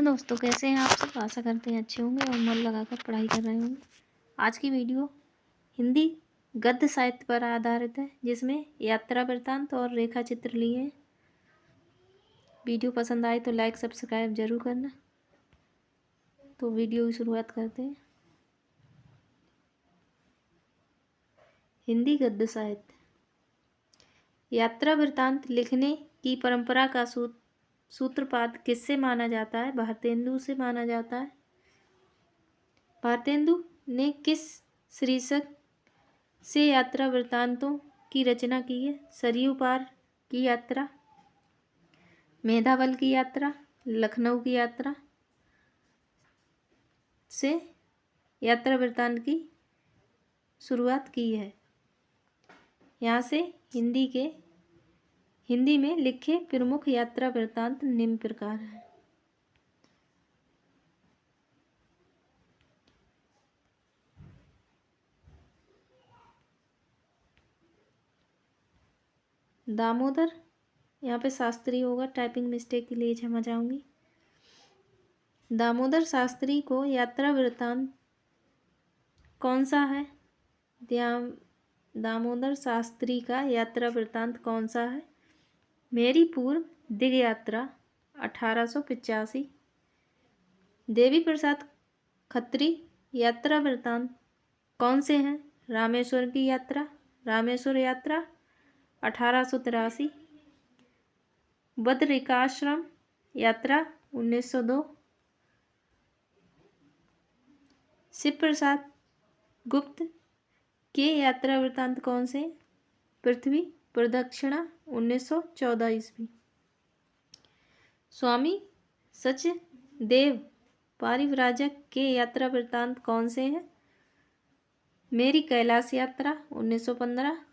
तो दोस्तों कैसे हैं आप सब। आशा करते हैं अच्छे होंगे और मन लगाकर पढ़ाई कर रहे होंगे। आज की वीडियो हिंदी गद्य साहित्य पर आधारित है, जिसमें यात्रा वृत्तांत और रेखा चित्र लिए हैं। वीडियो पसंद आए तो लाइक सब्सक्राइब जरूर करना। तो वीडियो की शुरुआत करते हैं। हिंदी गद्य साहित्य। यात्रा वृत्तांत लिखने की परंपरा का सूत्रपात किससे माना जाता है? भारतेंदु से माना जाता है। भारतेंदु ने किस शीर्षक से यात्रा वृत्तांतों की रचना की है? सरयू पार की यात्रा, मेधावल की यात्रा, लखनऊ की यात्रा से यात्रा वृत्तांत की शुरुआत की है। यहाँ से हिंदी में लिखे प्रमुख यात्रा वृत्तांत निम्न प्रकार है। दामोदर, यहाँ पे शास्त्री होगा, टाइपिंग मिस्टेक के लिए क्षमा चाहूँगी। दामोदर शास्त्री को यात्रा वृत्तांत कौन सा है? दामोदर शास्त्री का यात्रा वृत्तांत कौन सा है? मेरी पूर्व दिग यात्रा 1885। देवी प्रसाद खत्री यात्रा वृत्तांत कौन से हैं? रामेश्वर की यात्रा, रामेश्वर यात्रा 1883। बद्रिकाश्रम यात्रा 1902। शिव प्रसाद गुप्त के यात्रा वृत्तांत कौन से? पृथ्वी प्रदक्षिणा 1914 ईस्वी। स्वामी सचदेव पारिव्राजक के यात्रा वृत्तांत कौन से हैं? मेरी कैलाश यात्रा 1915,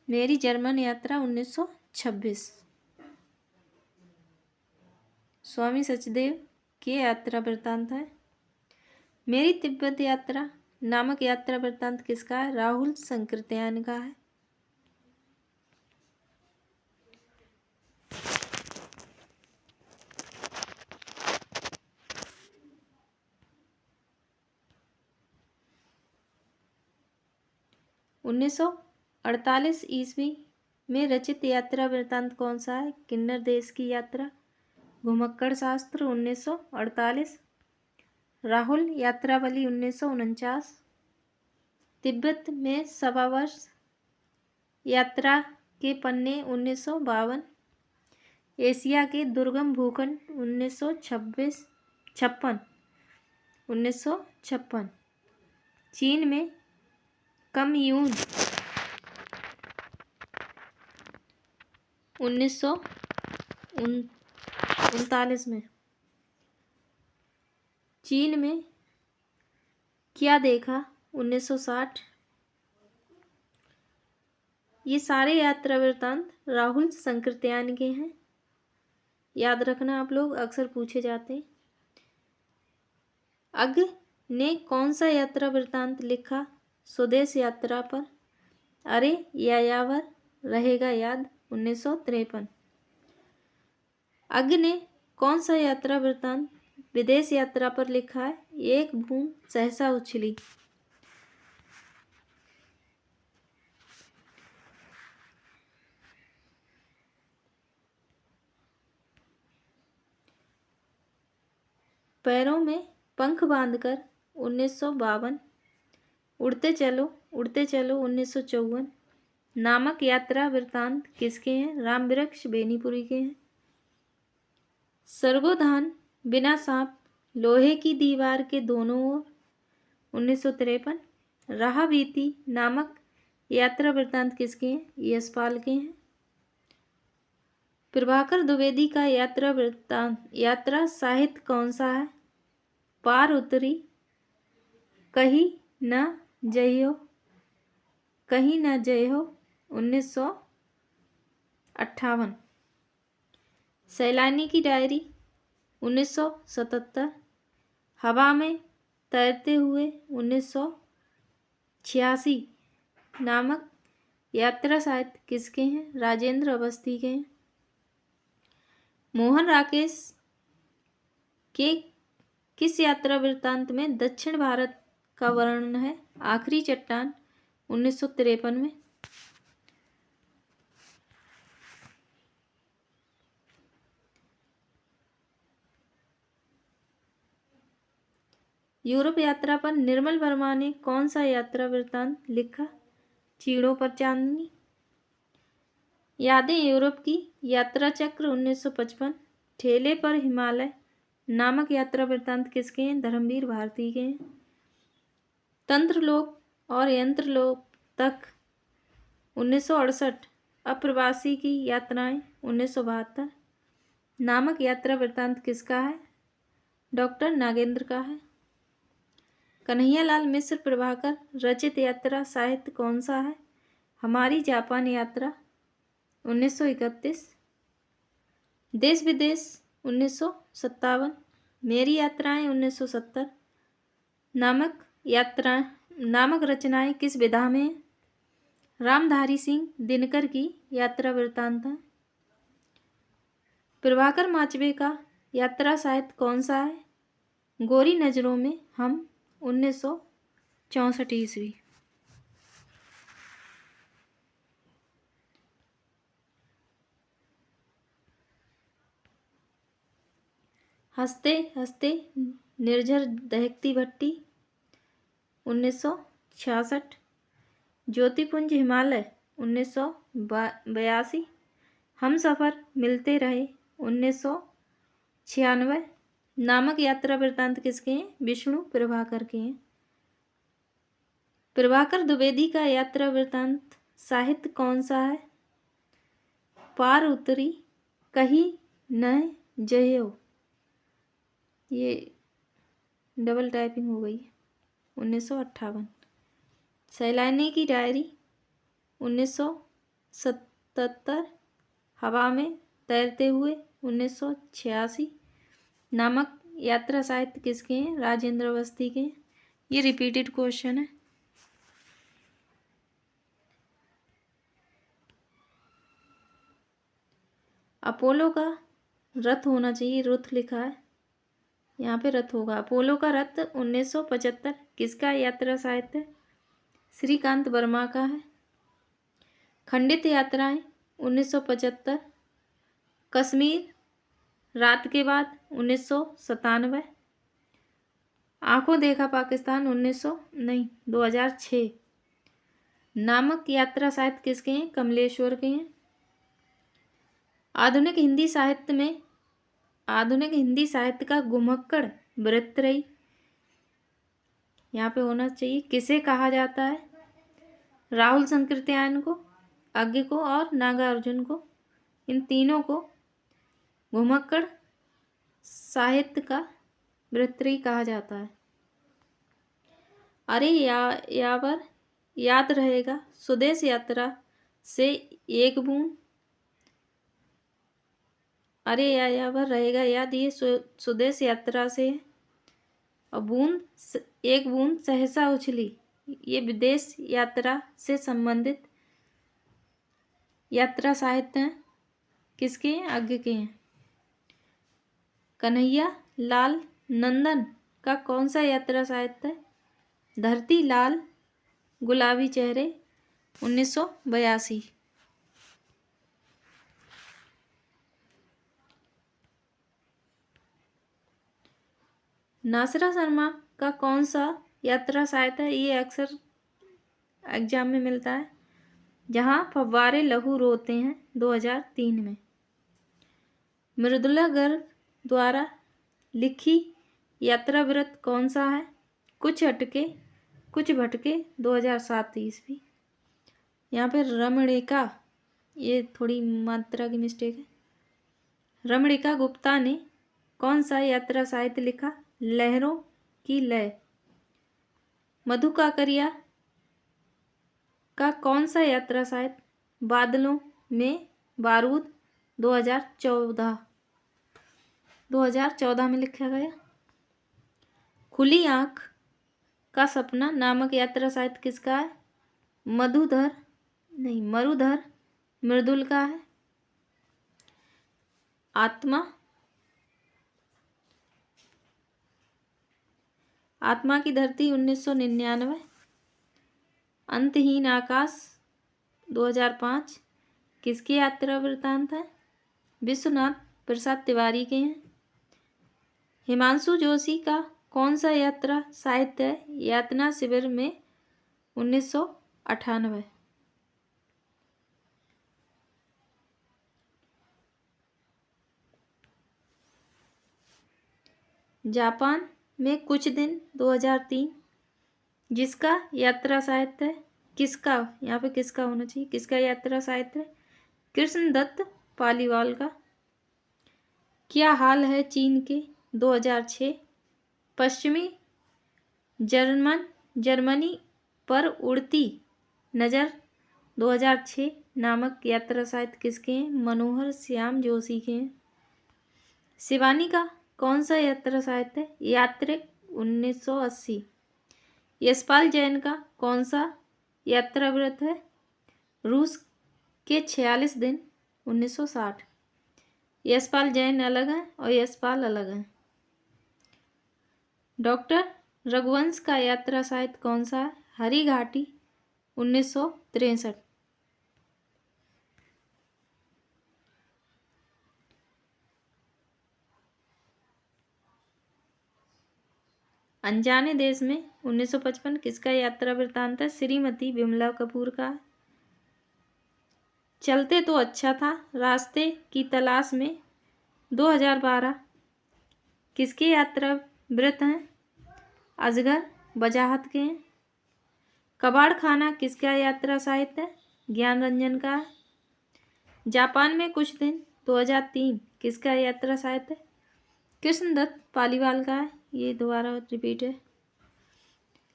मेरी जर्मन यात्रा 1926। स्वामी सचदेव के यात्रा वृत्तांत है। मेरी तिब्बत यात्रा नामक यात्रा वृत्तांत किसका है? राहुल संकृत्यान का है। उन्नीस 1948 ईस्वी में रचित यात्रा वृत्तांत कौन सा है? किन्नर देश की यात्रा, घुमक्कड़ शास्त्र 1948। राहुल यात्रावली 1949। तिब्बत में 1.25 वर्ष यात्रा के पन्ने 1952। एशिया के दुर्गम भूखंड 1956। चीन में कमयून 1939 में। चीन में क्या देखा 1960। ये सारे यात्रा वृत्तांत राहुल संकृत्यान के हैं। याद रखना आप लोग, अक्सर पूछे जाते हैं। अग्र ने कौन सा यात्रा वृत्तांत लिखा स्वदेश यात्रा पर? अरे यायावर रहेगा याद 1953। अग्र ने कौन सा यात्रा वृत्तांत विदेश यात्रा पर लिखा है? एक बूंद सहसा उछली। पैरों में पंख बांधकर 1952। उड़ते चलो 1954 नामक यात्रा वृत्तांत किसके हैं? राम वृक्ष बेनीपुरी के हैं। सर्गोधान बिना सांप लोहे की दीवार के दोनों ओर 1953। राह बीती नामक यात्रा वृत्तांत किसके हैं? यशपाल के हैं। प्रभाकर द्विवेदी का यात्रा साहित्य कौन सा है? पार उतरी, कहीं न जय हो 1958। सैलानी की डायरी 1977। हवा में तैरते हुए 1986 नामक यात्रा साहित्य किसके हैं? राजेंद्र अवस्थी के हैं। मोहन राकेश के किस यात्रा वृत्तांत में दक्षिण भारत का वर्णन है? आखिरी चट्टान 1953 में। यूरोप यात्रा पर निर्मल वर्मा ने कौन सा यात्रा वृत्तांत लिखा? चीड़ों पर चांदनी। यादें यूरोप की यात्रा चक्र 1955। ठेले पर हिमालय नामक यात्रा वृत्तांत किसके हैं? धर्मवीर भारती के हैं। तंत्रलोक और यंत्रलोक तक 1968। अप्रवासी की यात्राएं 1972 नामक यात्रा वृत्तांत किसका है? डॉक्टर नागेंद्र का है। कन्हैयालाल मिश्र प्रभाकर रचित यात्रा साहित्य कौन सा है? हमारी जापान यात्रा 1931। देश विदेश 1957। मेरी यात्राएं 1970 नामक रचनाएं किस विधा में हैं? रामधारी सिंह दिनकर की यात्रा वृत्तांत है। प्रभाकर माचवे का यात्रा साहित्य कौन सा है? गोरी नजरों में हम 1964 ईस्वी। हंसते हंसते निर्झर दहकती भट्टी 1966। ज्योतिपुंज हिमालय 1982। हम सफ़र मिलते रहे 1996 नामक यात्रा वृत्तांत किसके हैं? विष्णु प्रभाकर के हैं। प्रभाकर द्विवेदी का यात्रा वृत्तांत साहित्य कौन सा है? पार उतरी कही न जयो। ये डबल टाइपिंग हो गई है। 1958। सैलानी की डायरी 1977। हवा में तैरते हुए 1986 नामक यात्रा साहित्य किसके हैं? राजेंद्र अवस्थी के हैं। ये रिपीटेड क्वेश्चन है। अपोलो का रथ होना चाहिए, रथ लिखा है यहाँ पे, रथ होगा। अपोलो का रथ 1975 किसका यात्रा साहित्य है? श्रीकांत वर्मा का है। खंडित यात्राएं 1975। कश्मीर रात के बाद 1997। आंखों देखा पाकिस्तान 2006 नामक यात्रा साहित्य किसके हैं? कमलेश्वर के हैं। आधुनिक हिंदी साहित्य का घुमक्कड़ वृत्तरई यहाँ पे होना चाहिए किसे कहा जाता है? राहुल संकृत्यायन को, अज्ञ को और नागार्जुन को। इन तीनों को घुमक्कड़ साहित्य का वृत्तरई कहा जाता है। अरे यावर याद रहेगा स्वदेश यात्रा से एक बूंद। अरे यावर रहेगा याद, ये स्वदेश यात्रा से। और एक बूंद सहसा उछली, ये विदेश यात्रा से संबंधित यात्रा साहित्य हैं। किसके हैं? अज्ञ के हैं। कन्हैया लाल नंदन का कौन सा यात्रा साहित्य है? धरती लाल गुलाबी चेहरे 1982। नासिरा शर्मा का कौन सा यात्रा साहित्य है? ये अक्सर एग्जाम में मिलता है। जहाँ फव्वारे लहू रोते हैं 2003 में। मृदुला गर्ग द्वारा लिखी यात्रा वृत्त कौन सा है? कुछ हटके कुछ भटके 2007 ईस्वी। यहाँ पे रमणिका, ये थोड़ी मात्रा की मिस्टेक है। रमणिका गुप्ता ने कौन सा यात्रा साहित्य लिखा? लहरों की लय। मधु काकरिया का कौन सा यात्रा साहित्य? बादलों में बारूद 2014 में लिखा गया। खुली आँख का सपना नामक यात्रा साहित्य किसका है? मरुधर मृदुल का है। आत्मा आत्मा की धरती 1999, अंतहीन आकाश 2005 किसके यात्रा वृत्तांत है? विश्वनाथ प्रसाद तिवारी के हैं। हिमांशु जोशी का कौन सा यात्रा साहित्य है? यातना शिविर में 1998। जापान में कुछ दिन 2003 जिसका यात्रा साहित्य है? किसका, यहाँ पे किसका होना चाहिए, किसका यात्रा साहित्य है? कृष्णदत्त पालीवाल का। क्या हाल है चीन के 2006 पश्चिमी जर्मनी पर उड़ती नज़र 2006 नामक यात्रा साहित्य किसके हैं? मनोहर श्याम जोशी के हैं। शिवानी का कौन सा यात्रा साहित्य है? यात्रिक 1980। यशपाल जैन का कौन सा यात्रा व्रत है? रूस के 46 दिन 1960। यशपाल जैन अलग हैं और यशपाल अलग हैं। डॉक्टर रघुवंश का यात्रा साहित्य कौन सा है? हरी घाटी 1963। अनजाने देश में 1955 किसका यात्रा वृत्तांत है? श्रीमती विमला कपूर का। चलते तो अच्छा था रास्ते की तलाश में 2012 किसके यात्रा व्रत हैं? अजगर वजाहत के हैं। कबाड़ खाना किसका यात्रा साहित्य है? ज्ञान रंजन का। जापान में कुछ दिन 2003 किसका यात्रा साहित्य है? कृष्णदत्त पालीवाल का है। ये दोबारा रिपीट है।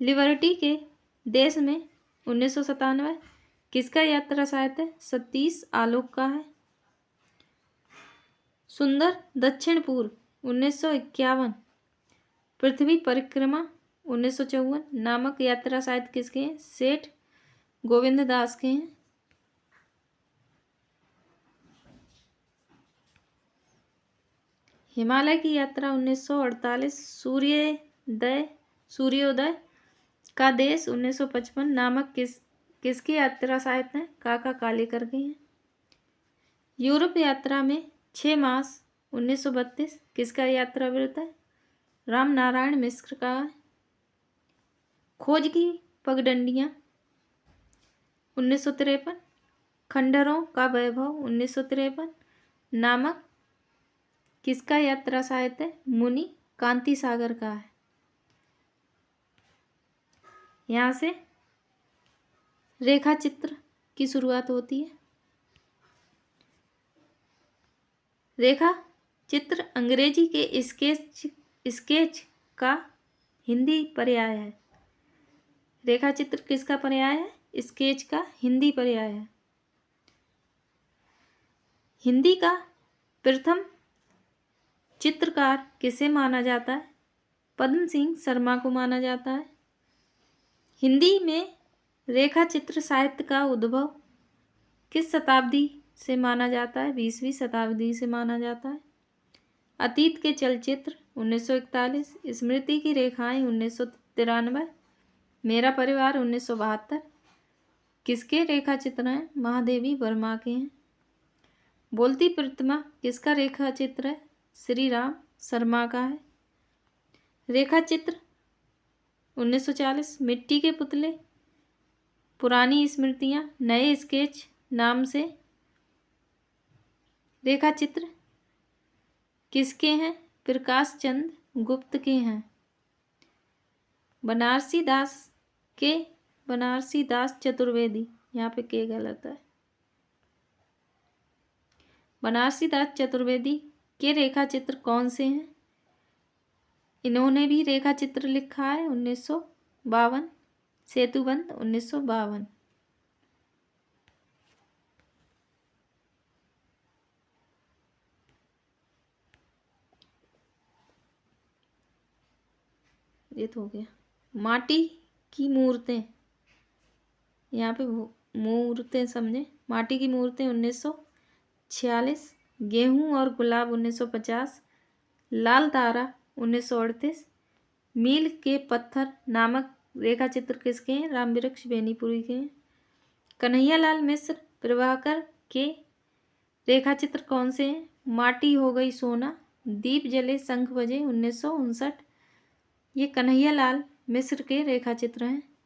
लिबर्टी के देश में 1997 किसका यात्रा साहित्य है? सतीश आलोक का है। सुंदर दक्षिण पूर्व 1951 पृथ्वी परिक्रमा 1954 नामक यात्रा साहित्य किसके हैं? सेठ गोविंद दास के हैं। हिमालय की यात्रा 1948 सूर्योदय का देश 1955 नामक किसकी यात्रा साहित्य है? काका कालेकर के हैं। यूरोप यात्रा में 6 मास 1932 किसका यात्रा व्रत है? राम नारायण मिश्र का। खोज की पगडंडियाँ 1953 खंडहरों का वैभव 1953 नामक किसका यात्रा साहित्य है? मुनि कांति सागर का है। यहाँ से रेखा चित्र की शुरुआत होती है। रेखा चित्र अंग्रेजी के स्केच का हिंदी पर्याय है। रेखा चित्र किसका पर्याय है? स्केच का हिंदी पर्याय है। हिंदी का प्रथम चित्रकार किसे माना जाता है? पद्म सिंह शर्मा को माना जाता है। हिंदी में रेखा चित्र साहित्य का उद्भव किस शताब्दी से माना जाता है? 20वीं शताब्दी से माना जाता है। अतीत के चलचित्र 1941, स्मृति की रेखाएं 1993, मेरा परिवार 1972 किसके रेखा चित्र हैं? महादेवी वर्मा के हैं। बोलती प्रतिमा किसका रेखा चित्र है? श्री राम शर्मा का है। रेखा चित्र 1940 मिट्टी के पुतले पुरानी स्मृतियाँ नए स्केच नाम से रेखा चित्र किसके हैं? प्रकाश चंद्र गुप्त के हैं। बनारसी दास चतुर्वेदी, यहाँ पे के गलत है। बनारसी दास चतुर्वेदी के रेखा चित्र कौन से हैं? इन्होंने भी रेखा चित्र लिखा है 1952, सेतुबंद 1952। ये तो हो गया। माटी की मूर्तें, यहाँ पे मूर्तें समझे। माटी की मूर्तें 1946, गेहूं और गुलाब 1950, लाल तारा 1938, मील के पत्थर नामक रेखा चित्र किसके हैं? रामवृक्ष बेनीपुरी के हैं। कन्हैयालाल मिश्र प्रभाकर के रेखा चित्र कौन से हैं? माटी हो गई सोना, दीप जले शंख बजे 1959। ये कन्हैयालाल मिश्र के रेखा चित्र हैं।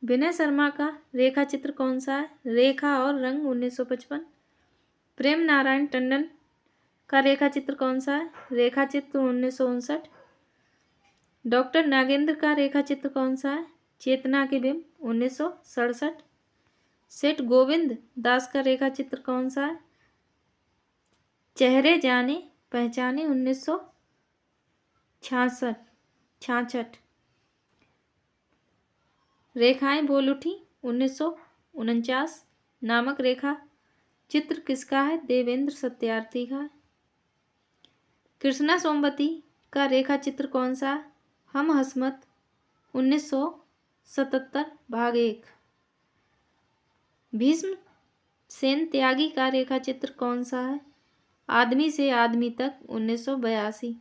विनय शर्मा का रेखा चित्र कौन सा है? रेखा और रंग 1955। प्रेम नारायण टंडन का रेखा चित्र कौन सा है? रेखा चित्र 1959। डॉक्टर नागेंद्र का रेखा चित्र कौन सा है? चेतना के बिंब 1967। सेठ गोविंद दास का रेखा चित्र कौन सा है? चेहरे जाने पहचाने 1966। रेखाएं बोल उठी 1949 नामक रेखा चित्र किसका है? देवेंद्र सत्यार्थी का है। कृष्णा सोमवती का रेखा चित्र कौन सा है? हम हसमत 1977 भाग 1। भीष्म सेन त्यागी का रेखा चित्र कौन सा है? आदमी से आदमी तक 1982।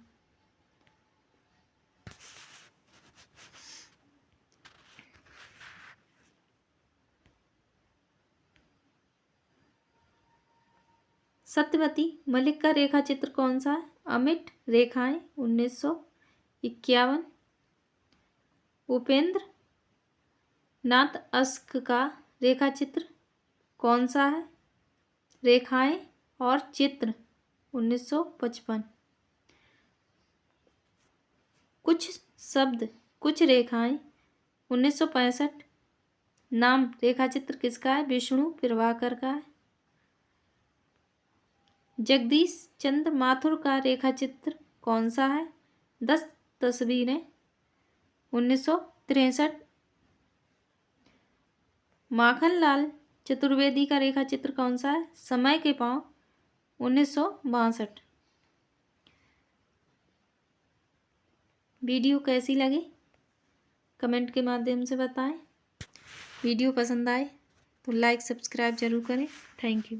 सत्यवती मलिक का रेखा चित्र कौन सा है? अमिट रेखाएं 1951। उपेंद्र नाथ अस्क का रेखा चित्र कौन सा है? रेखाएं और चित्र 1955। कुछ शब्द कुछ रेखाएं 1965 नाम रेखा चित्र किसका है? विष्णु प्रभाकर का है। जगदीश चंद्र माथुर का रेखा चित्र कौन सा है? 10 तस्वीरें 1963। माखनलाल चतुर्वेदी का रेखा चित्र कौन सा है? समय के पांव 1962। वीडियो कैसी लगी कमेंट के माध्यम से बताएं। वीडियो पसंद आए तो लाइक सब्सक्राइब जरूर करें। Thank you.